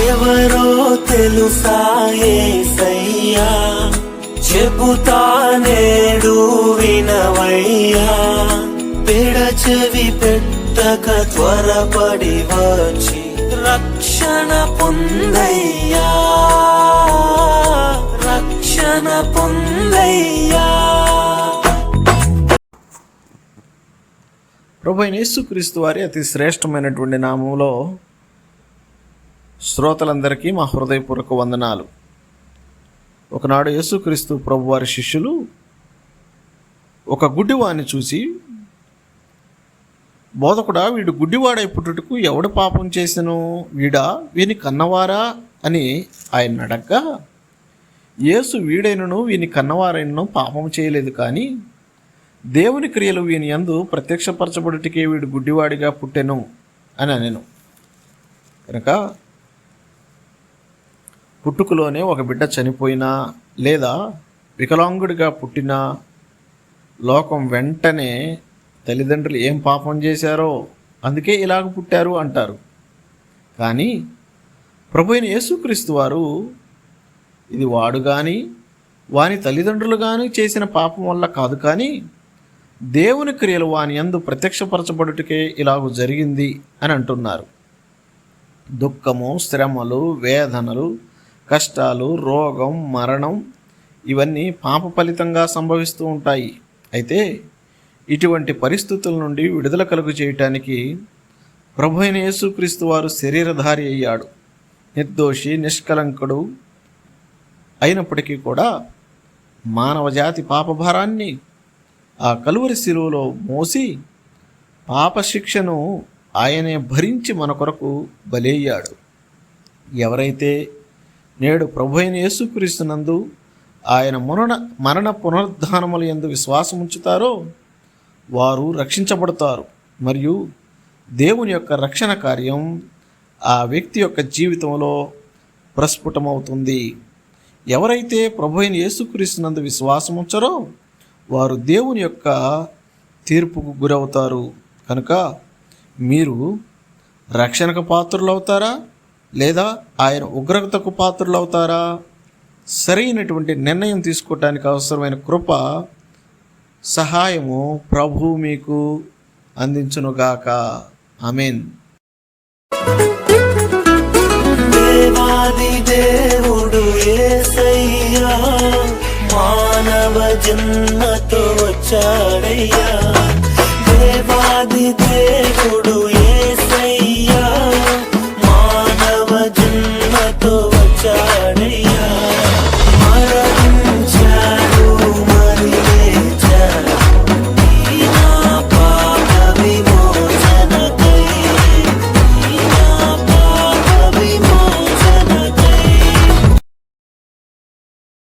ఎవరో తెలుసా యేసయ్యా, చెబుతా నేడు వినవయ్యా. పెడచెవి పెట్టక త్వరపడి వచ్చి రక్షణ పొందయ్యా, రక్షణ పొందయ్యా. ప్రభువైన యేసుక్రీస్తు వారి అతి శ్రేష్టమైనటువంటి నామంలో శ్రోతలందరికీ మా హృదయపూర్వక వందనాలు. ఒకనాడు యేసుక్రీస్తు ప్రభువారి శిష్యులు ఒక గుడ్డివాడిని చూసి, బోధకుడా, వీడు గుడ్డివాడై పుట్టుటకు ఎవడు పాపం చేసెను, వీడా వీని కన్నవారా అని ఆయన అడగ్గా, యేసు వీడైనను వీని కన్నవారైనను పాపం చేయలేదు, కానీ దేవుని క్రియలు వీని యందు ప్రత్యక్షపరచబడుటకే వీడు గుడ్డివాడిగా పుట్టెను అని అనెను. కనుక పుట్టుకలోనే ఒక బిడ్డ చనిపోయినా లేదా వికలాంగుడిగా పుట్టినా లోకం వెంటనే తల్లిదండ్రులు ఏం పాపం చేశారో అందుకే ఇలాగ పుట్టారు అంటారు. కానీ ప్రభువైన యేసుక్రీస్తు వారు ఇది వాడు కానీ వాని తల్లిదండ్రులు కానీ చేసిన పాపం వల్ల కాదు, కానీ దేవుని క్రియలు వాని యందు ప్రత్యక్షపరచబడుటకే ఇలాగ జరిగింది అని అంటున్నారు. దుఃఖము, శ్రమలు, వేదనలు, కష్టాలు, రోగం, మరణం ఇవన్నీ పాప ఫలితంగా సంభవిస్తూ ఉంటాయి. అయితే ఇటువంటి పరిస్థితుల నుండి విడుదల కలుగు చేయటానికి ప్రభువైన యేసుక్రీస్తు వారు శరీరధారి అయ్యాడు. నిర్దోషి, నిష్కలంకుడు అయినప్పటికీ కూడా మానవ జాతి పాపభారాన్ని ఆ కలువరి శిలువలో మోసి పాపశిక్షను ఆయనే భరించి మన కొరకు బలయ్యాడు. ఎవరైతే నేడు ప్రభువైన యేసుక్రీస్తునందు ఆయన మరణ పునరుద్ధానముల యందు విశ్వాసం ఉంచుతారో వారు రక్షించబడతారు. మరియు దేవుని యొక్క రక్షణ కార్యం ఆ వ్యక్తి యొక్క జీవితంలో ప్రస్ఫుటమవుతుంది. ఎవరైతే ప్రభువైన యేసుక్రీస్తునందు విశ్వాసం ఉంచరో వారు దేవుని యొక్క తీర్పుకు గురవుతారు. కనుక మీరు రక్షణకు పాత్రులవుతారా లేదా ఆయన ఉగ్రతకు పాత్రులవుతారా? సరైనటువంటి నిర్ణయం తీసుకోవటానికి అవసరమైన కృప, సహాయము ప్రభువు మీకు అందించునుగాక. ఆమేన్. దేవాది దేవుడు యేసయ్యా మానవ జన్మతో వచ్చాడయ్యా.